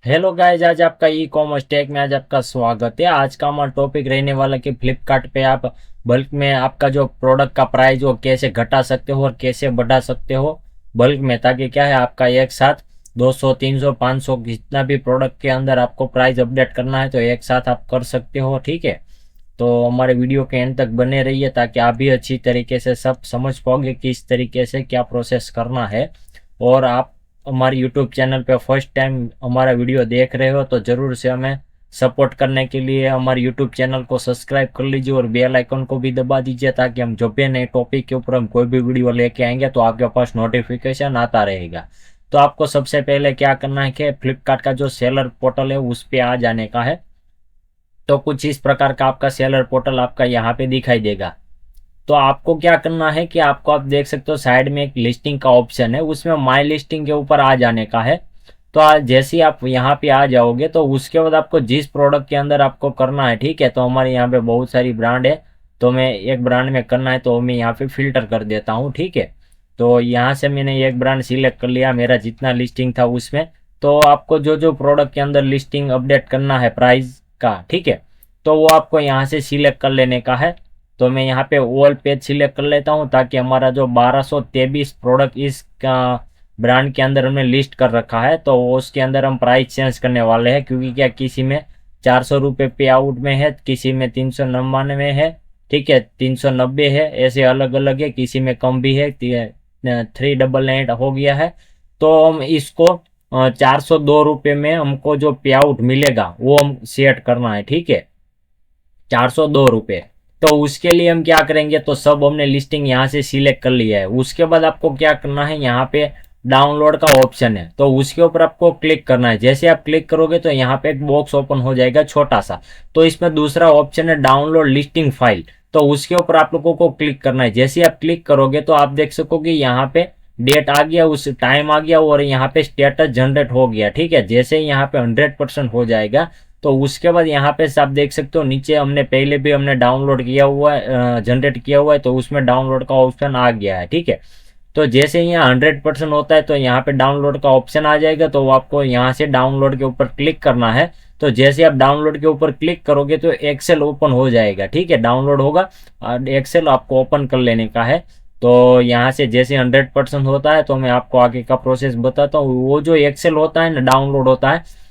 Hello guys, आज आपका e commerce take में आज आपका स्वागत है। आज का हमारा टॉपिक रहने वाला कि फ्लिपकार्ट पे आप बल्क में आपका जो प्रोडक्ट का प्राइस वो कैसे घटा सकते हो और कैसे बढ़ा सकते हो बल्क में, ताकि क्या है आपका एक साथ 200 300 500 जितना भी प्रोडक्ट के अंदर आपको प्राइस अपडेट करना है तो एक साथ आप कर सकते हो। ठीक है, तो हमारे वीडियो के एंड तक बने रहिए ताकि आप भी अच्छी तरीके से सब समझ पाओगे कि इस तरीके से क्या प्रोसेस करना है। और आप हमारे यूट्यूब चैनल पे फर्स्ट टाइम हमारा वीडियो देख रहे हो तो ज़रूर से हमें सपोर्ट करने के लिए हमारे यूट्यूब चैनल को सब्सक्राइब कर लीजिए और बेल आइकन को भी दबा दीजिए, ताकि हम जब भी नए टॉपिक के ऊपर हम कोई भी वीडियो लेके आएंगे तो आपके पास नोटिफिकेशन आता रहेगा। तो आपको सबसे पहले क्या करना है कि फ्लिपकार्ट का जो सेलर पोर्टल है उस पर आ जाने का है। तो कुछ इस प्रकार का आपका सेलर पोर्टल आपका यहाँ पे दिखाई देगा। तो आपको क्या करना है कि आपको आप देख सकते हो साइड में एक लिस्टिंग का ऑप्शन है, उसमें माई लिस्टिंग के ऊपर आ जाने का है। तो आज जैसे ही आप यहाँ पे आ जाओगे तो उसके बाद आपको जिस प्रोडक्ट के अंदर आपको करना है, ठीक है, तो हमारे यहाँ पे बहुत सारी ब्रांड है, तो मैं एक ब्रांड में करना है तो मैं यहाँ पे फिल्टर कर देता हूँ। ठीक है, तो यहाँ से मैंने एक ब्रांड सिलेक्ट कर लिया, मेरा जितना लिस्टिंग था उसमें। तो आपको जो जो प्रोडक्ट के अंदर लिस्टिंग अपडेट करना है प्राइस का, ठीक है, तो वो आपको यहाँ से सिलेक्ट कर लेने का है। तो मैं यहाँ पे ऑल पेज सिलेक्ट कर लेता हूँ ताकि हमारा जो 1223 प्रोडक्ट इस ब्रांड के अंदर हमने लिस्ट कर रखा है तो उसके अंदर हम प्राइस चेंज करने वाले हैं, क्योंकि क्या किसी में 400 रुपये पे आउट में है, किसी में 399 में है, ठीक है, 390 है, ऐसे अलग अलग है, किसी में कम भी है, 399 हो गया है। तो हम इसको 402 रुपये में हमको जो पे आउट मिलेगा वो हम सेट करना है। ठीक है, 402 रुपये। तो उसके लिए हम क्या करेंगे, तो सब हमने लिस्टिंग यहाँ से सिलेक्ट कर लिया है। उसके बाद आपको क्या करना है, यहाँ पे डाउनलोड का ऑप्शन है तो उसके ऊपर आपको क्लिक करना है। जैसे आप क्लिक करोगे तो यहाँ पे एक बॉक्स ओपन हो जाएगा छोटा सा, तो इसमें दूसरा ऑप्शन है डाउनलोड लिस्टिंग फाइल, तो उसके ऊपर आप लोगों को क्लिक करना है। जैसे आप क्लिक करोगे तो आप देख सकोगे यहाँ पे डेट आ गया, उस टाइम आ गया और यहाँ पे स्टेटस जनरेट हो गया। ठीक है, जैसे ही यहाँ पे 100% हो जाएगा तो उसके बाद यहाँ पे आप देख सकते हो नीचे हमने पहले भी हमने डाउनलोड किया हुआ है, जनरेट किया हुआ है, तो उसमें डाउनलोड का ऑप्शन आ गया है। ठीक है, तो जैसे ही यहाँ 100% होता है तो यहाँ पे डाउनलोड का ऑप्शन आ जाएगा, तो आपको यहाँ से डाउनलोड के ऊपर क्लिक करना है। तो जैसे आप डाउनलोड के ऊपर क्लिक करोगे तो एक्सेल ओपन हो जाएगा। ठीक है, डाउनलोड होगा और एक्सेल आपको ओपन कर लेने का है। तो यहाँ से जैसे 100% होता है तो मैं आपको आगे का प्रोसेस बताता हूँ। वो जो एक्सेल होता है ना, डाउनलोड होता है,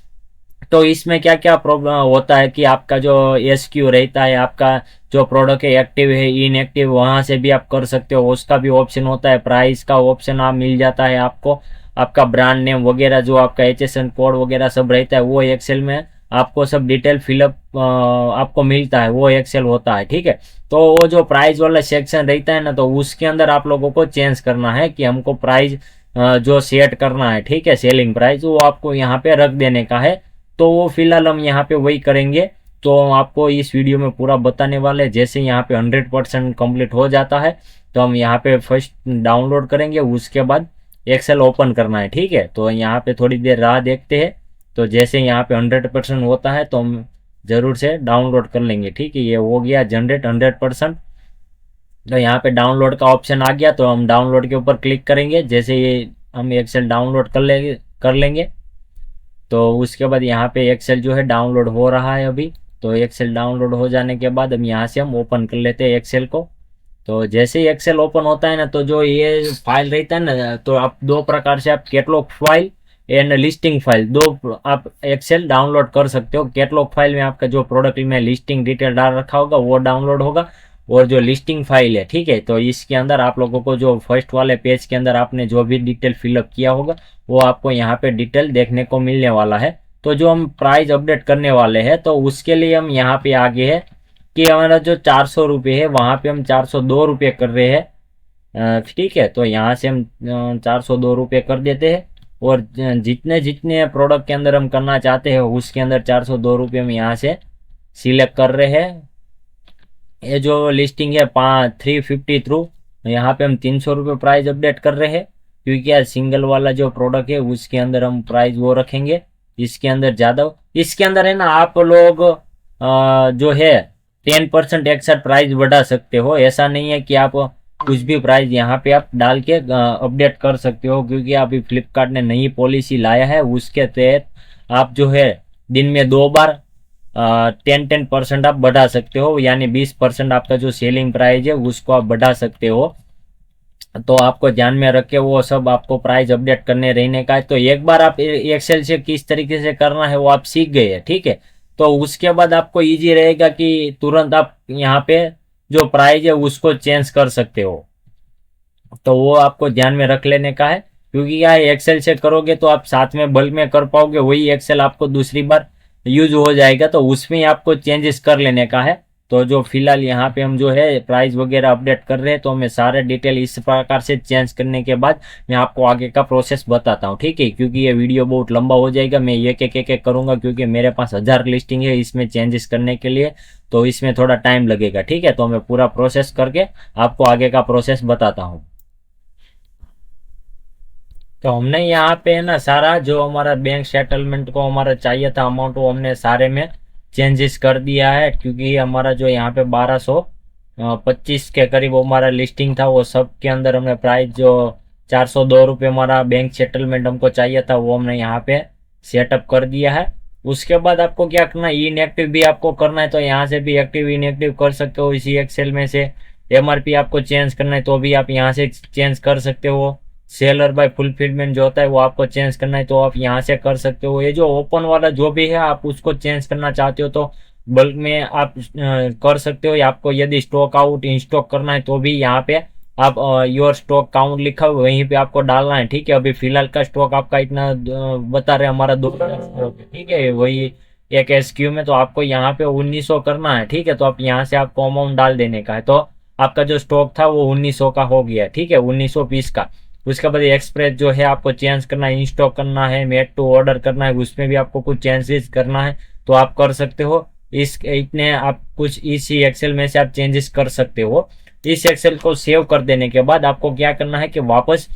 तो इसमें क्या क्या प्रॉब्लम होता है कि आपका जो एसक्यू रहता है, आपका जो प्रोडक्ट है एक्टिव है इनएक्टिव, वहां से भी आप कर सकते हो, उसका भी ऑप्शन होता है, प्राइस का ऑप्शन आप मिल जाता है आपको, आपका ब्रांड नेम वगैरह जो आपका एचएसएन कोड वगैरह सब रहता है वो एक्सेल में आपको सब डिटेल फिलअप आपको मिलता है, वो एक्सेल होता है। ठीक है, तो वो जो प्राइस वाला सेक्शन रहता है ना, तो उसके अंदर आप लोगों को चेंज करना है कि हमको प्राइस जो सेट करना है, ठीक है, सेलिंग प्राइस, वो आपको यहाँ पे रख देने का है। तो वो फिलहाल हम यहाँ पे वही करेंगे। तो हम आपको इस वीडियो में पूरा बताने वाले हैं। जैसे यहाँ पे 100% कंप्लीट हो जाता है तो हम यहाँ पे फर्स्ट डाउनलोड करेंगे, उसके बाद एक्सेल ओपन करना है। ठीक है, तो यहाँ पे थोड़ी देर राह देखते हैं। तो जैसे यहाँ पे 100% होता है तो हम जरूर से डाउनलोड कर लेंगे। ठीक है, ये हो गया जनरेट 100%। तो यहाँ पे डाउनलोड का ऑप्शन आ गया तो हम डाउनलोड के ऊपर क्लिक करेंगे। जैसे ये हम एक्सेल डाउनलोड कर लेंगे तो उसके बाद यहाँ पे एक्सेल जो है डाउनलोड हो रहा है अभी। तो एक्सेल डाउनलोड हो जाने के बाद हम यहाँ से हम ओपन कर लेते हैं एक्सेल को। तो जैसे ही एक्सेल ओपन होता है ना, तो जो ये फाइल रहता है ना, तो आप दो प्रकार से आप catalogue file and listing file दो आप एक्सेल डाउनलोड कर सकते हो। कैटलॉग फाइल में आपका जो प्रोडक्ट में लिस्टिंग डिटेल डाल रखा होगा वो डाउनलोड होगा, और जो लिस्टिंग फाइल है, ठीक है, तो इसके अंदर आप लोगों को जो फर्स्ट वाले पेज के अंदर आपने जो भी डिटेल फिलअप किया होगा वो आपको यहाँ पे डिटेल देखने को मिलने वाला है। तो जो हम प्राइस अपडेट करने वाले हैं तो उसके लिए हम यहाँ पे आगे है कि हमारा जो 400 रुपये है वहाँ पे हम 402 रुपये कर रहे हैं। ठीक है, तो यहाँ से हम 402 रुपये कर देते हैं, और जितने जितने प्रोडक्ट के अंदर हम करना चाहते हैं उसके अंदर 402 रुपये हम यहाँ से सिलेक्ट कर रहे हैं। ये जो लिस्टिंग है 350 थ्रू, यहाँ पे हम 300 रुपये प्राइस अपडेट कर रहे हैं, क्योंकि यार सिंगल वाला जो प्रोडक्ट है उसके अंदर हम प्राइस वो रखेंगे, इसके अंदर ज़्यादा, इसके अंदर है ना आप लोग जो है 10% एक साथ प्राइस बढ़ा सकते हो। ऐसा नहीं है कि आप कुछ भी प्राइस यहाँ पे आप डाल के अपडेट कर सकते हो, क्योंकि अभी फ्लिपकार्ट ने नई पॉलिसी लाया है, उसके तहत आप जो है दिन में 2 बार 10% आप बढ़ा सकते हो, यानी 20% आपका जो सेलिंग प्राइस है उसको आप बढ़ा सकते हो। तो आपको ध्यान में रखे वो सब आपको प्राइस अपडेट करने रहने का है। तो एक बार आप एक्सेल से किस तरीके से करना है वो आप सीख गए हैं, ठीक है। तो उसके बाद आपको इजी रहेगा कि तुरंत आप यहाँ पे जो प्राइस है उसको चेंज कर सकते हो। तो वो आपको ध्यान में रख लेने का है, क्योंकि क्या है एक्सेल से करोगे तो आप साथ में बल्क में कर पाओगे, वही एक्सेल आपको दूसरी बार यूज हो जाएगा, तो उसमें आपको चेंजेस कर लेने का है। तो जो फिलहाल यहाँ पे हम जो है प्राइस वगैरह अपडेट कर रहे हैं, तो मैं सारे डिटेल इस प्रकार से चेंज करने के बाद मैं आपको आगे का प्रोसेस बताता हूँ, ठीक है। क्योंकि ये वीडियो बहुत लंबा हो जाएगा, मैं एक एक एक एक करूंगा, क्योंकि मेरे पास 1000 लिस्टिंग है इसमें चेंजेस करने के लिए, तो इसमें थोड़ा टाइम लगेगा, ठीक है। तो मैं पूरा प्रोसेस करके आपको आगे का प्रोसेस बताता हूँ। तो हमने यहाँ पे है ना सारा जो हमारा बैंक सेटलमेंट को हमारा चाहिए था अमाउंट, वो हमने सारे में चेंजेस कर दिया है। क्योंकि हमारा जो यहाँ पे 1225 के करीब हमारा लिस्टिंग था, वो सब के अंदर हमने प्राइस जो 402 रुपये हमारा बैंक सेटलमेंट हमको चाहिए था वो हमने यहाँ पे सेटअप कर दिया है। उसके बाद आपको क्या करना है, इनएक्टिव भी आपको करना है, तो यहाँ से भी एक्टिव इनएक्टिव कर सकते हो इसी एक्सेल में से। एमआरपी आपको चेंज करना है तो भी आप यहाँ से चेंज कर सकते हो। सेलर बाय फुलफिलमेंट जो होता है वो आपको चेंज करना है तो आप यहाँ से कर सकते हो। ये जो ओपन वाला जो भी है आप उसको चेंज करना चाहते हो तो बल्क में आप कर सकते हो। या आपको यदि स्टॉक आउट इन स्टॉक करना है तो भी यहाँ पे आप योर स्टॉक काउंट लिखा हुआ वहीं पे आपको डालना है, ठीक है। अभी फिलहाल का स्टॉक आपका इतना बता रहे हमारा 2000 स्टॉक है, ठीक है, वही एक एसक्यू में। तो आपको यहाँ पे 1900 करना है, ठीक है। तो आप यहाँ से आपको अमाउंट डाल देने का है, तो आपका जो स्टॉक था वो 1900 का हो गया, ठीक है, 1900 पीस का। उसके बाद एक्सप्रेस जो है आपको चेंज करना है, इंस्टॉक करना है, मेड टू ऑर्डर करना है, उसमें भी आपको कुछ चेंजेस करना है तो आप कर सकते हो। इस इतने आप कुछ इसी एक्सेल में से आप चेंजेस कर सकते हो। इस एक्सेल को सेव कर देने के बाद आपको क्या करना है कि वापस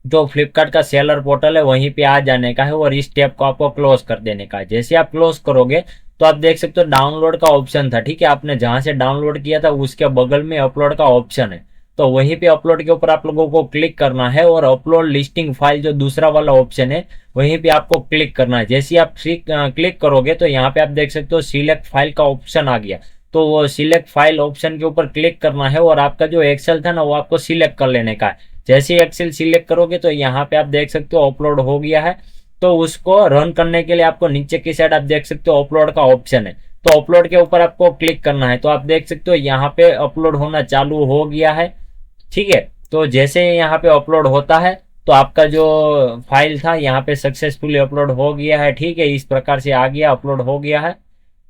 जो फ्लिपकार्ट का सेलर पोर्टल है वहीं पे आ जाने का है और इस टैब को आपको क्लोज कर देने का है। जैसे आप क्लोज करोगे तो आप देख सकते हो डाउनलोड का ऑप्शन था, ठीक है। आपने जहां से डाउनलोड किया था उसके बगल में अपलोड का ऑप्शन है, तो वहीं पे अपलोड के ऊपर आप लोगों को क्लिक करना है और अपलोड लिस्टिंग फाइल जो दूसरा वाला ऑप्शन है वहीं पे आपको क्लिक करना है। जैसे आप क्लिक करोगे तो यहाँ पे आप देख सकते हो सिलेक्ट फाइल का ऑप्शन आ गया, तो वो सिलेक्ट फाइल ऑप्शन के ऊपर क्लिक करना है और आपका जो एक्सेल था ना वो आपको सिलेक्ट कर लेने का है। जैसे ही एक्सेल सिलेक्ट करोगे तो यहाँ पे आप देख सकते हो अपलोड हो गया है। तो उसको रन करने के लिए आपको नीचे की साइड आप देख सकते हो अपलोड का ऑप्शन है, तो अपलोड के ऊपर आपको क्लिक करना है। तो आप देख सकते हो यहाँ पे अपलोड होना चालू हो गया है, ठीक है। तो जैसे यहाँ पे अपलोड होता है तो आपका जो फाइल था यहाँ पे सक्सेसफुली अपलोड हो गया है, ठीक है। इस प्रकार से आ गया, अपलोड हो गया है,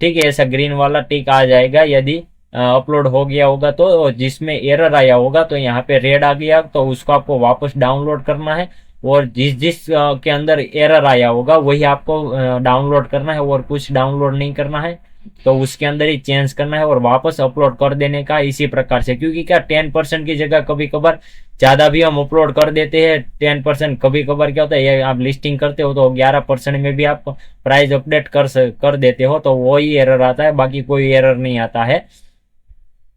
ठीक है। ऐसा ग्रीन वाला टिक आ जाएगा यदि अपलोड हो गया होगा तो। जिसमें एरर आया होगा तो यहाँ पे रेड आ गया तो उसको आपको वापस डाउनलोड करना है, और जिस जिस के अंदर एरर आया होगा वही आपको डाउनलोड करना है और कुछ डाउनलोड नहीं करना है। तो उसके अंदर ही चेंज करना है और वापस अपलोड कर देने का इसी प्रकार से। क्योंकि क्या 10% की जगह कभी कभार ज्यादा भी हम अपलोड कर देते हैं, 10%। कभी कभार क्या होता है आप लिस्टिंग करते हो तो 11% में भी आप प्राइस अपडेट कर देते हो, तो वही एरर आता है, बाकी कोई एरर नहीं आता है।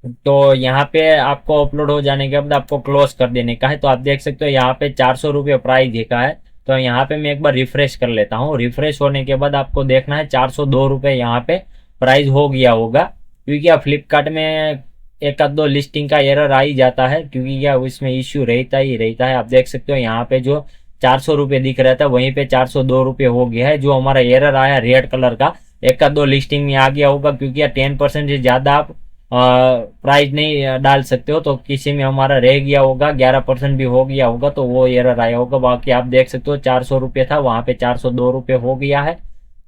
तो यहाँ पे आपको अपलोड हो जाने के बाद आपको क्लोज कर देने का है। तो आप देख सकते हो यहाँ पे 400 रुपये प्राइस देखा है। तो यहाँ पे मैं एक बार रिफ्रेश कर लेता हूँ। रिफ्रेश होने के बाद आपको देखना है 402 रुपये यहाँ पे प्राइस हो गया होगा। क्योंकि आप फ्लिपकार्ट में एक आध दो लिस्टिंग का एरर आ ही जाता है, क्योंकि क्या उसमें इश्यू रहता ही रहता है। आप देख सकते हो यहाँ पे जो 400 रुपये दिख रहा था वहीं पे 402 रुपये हो गया है। जो हमारा एरर आया रेड कलर का, एक आध दो लिस्टिंग में आ गया होगा, क्योंकि 10% से ज्यादा आप प्राइस नहीं डाल सकते हो। तो किसी में हमारा रह गया होगा, 11% भी हो गया होगा तो वो एरर आया होगा। बाकी आप देख सकते हो 400 रुपये था, वहां पे 402 रुपये हो गया है।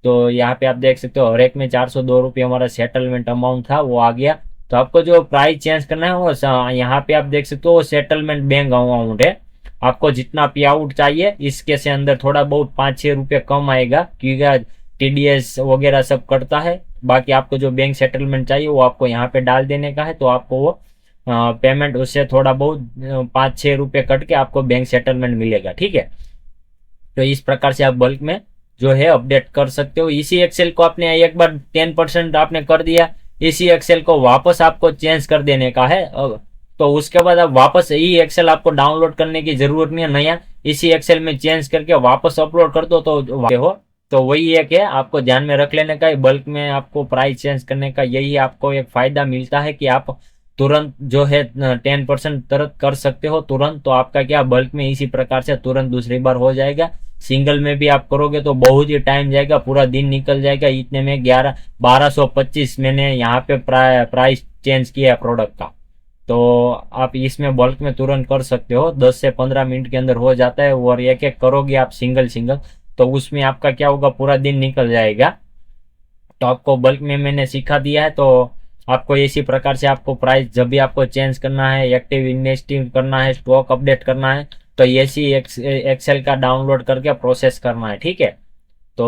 तो यहाँ पे आप देख सकते हो हर एक में 402 रुपये हमारा सेटलमेंट अमाउंट था वो आ गया। तो आपको जो प्राइस चेंज करना है वो यहाँ पे आप देख सकते हो सेटलमेंट बैंक अमाउंट है। आपको जितना पे आउट चाहिए इसके से अंदर थोड़ा बहुत 5-6 रुपये कम आएगा, क्योंकि टीडीएस वगैरह सब कटता है। बाकी आपको जो बैंक सेटलमेंट चाहिए वो आपको यहाँ पे डाल देने का है, तो आपको वो पेमेंट उससे थोड़ा बहुत 5-6 रुपये कट के आपको बैंक सेटलमेंट मिलेगा, ठीक है। तो इस प्रकार से आप बल्क में जो है अपडेट कर सकते हो। इसी एक्सेल को आपने एक बार 10% आपने कर दिया, इसी एक्सेल को वापस आपको चेंज कर देने का है। तो उसके बाद आप वापस यही एक्सेल आपको डाउनलोड करने की जरूरत नहीं है, नया इसी एक्सेल में चेंज करके वापस अपलोड कर दो तो हो। तो वही एक है, आपको ध्यान में रख लेने का है, बल्क में आपको प्राइस चेंज करने का यही आपको एक फायदा मिलता है कि आप तुरंत जो है 10% तुरंत कर सकते हो तुरंत। तो आपका क्या बल्क में इसी प्रकार से तुरंत दूसरी बार हो जाएगा। सिंगल में भी आप करोगे तो बहुत ही टाइम जाएगा, पूरा दिन निकल जाएगा। इतने में 1225 मैंने यहाँ पे प्राइस चेंज किया है प्रोडक्ट का। तो आप इसमें बल्क में तुरंत कर सकते हो, 10 से 15 मिनट के अंदर हो जाता है। और एक एक करोगे आप सिंगल सिंगल, तो उसमें आपका क्या होगा, पूरा दिन निकल जाएगा। तो आपको बल्क में मैंने सिखा दिया है। तो आपको इसी प्रकार से आपको प्राइस जब भी आपको चेंज करना है, एक्टिव इन्वेस्टिंग करना है, स्टॉक अपडेट करना है, तो ऐसी एक्सेल का डाउनलोड करके प्रोसेस करना है, ठीक है। तो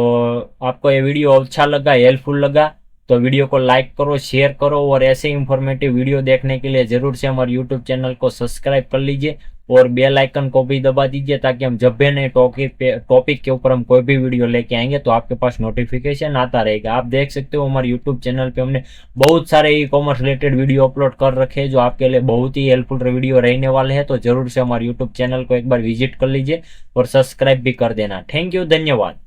आपको ये वीडियो अच्छा लगा, हेल्पफुल लगा, तो वीडियो को लाइक करो, शेयर करो, और ऐसे इंफॉर्मेटिव वीडियो देखने के लिए जरूर से हमारे यूट्यूब चैनल को सब्सक्राइब कर लीजिए और बेल आइकन को भी दबा दीजिए, ताकि हम जब भी नए टॉपिक के ऊपर हम कोई भी वीडियो लेके आएंगे तो आपके पास नोटिफिकेशन आता रहेगा। आप देख सकते हो हमारे यूट्यूब चैनल पे हमने बहुत सारे e commerce related video upload कर रखे हैं, जो आपके लिए बहुत ही हेल्पफुल वीडियो रहने वाले हैं। तो जरूर से हमारे यूट्यूब चैनल को एक बार विजिट कर लीजिए और सब्सक्राइब भी कर देना। थैंक यू, धन्यवाद।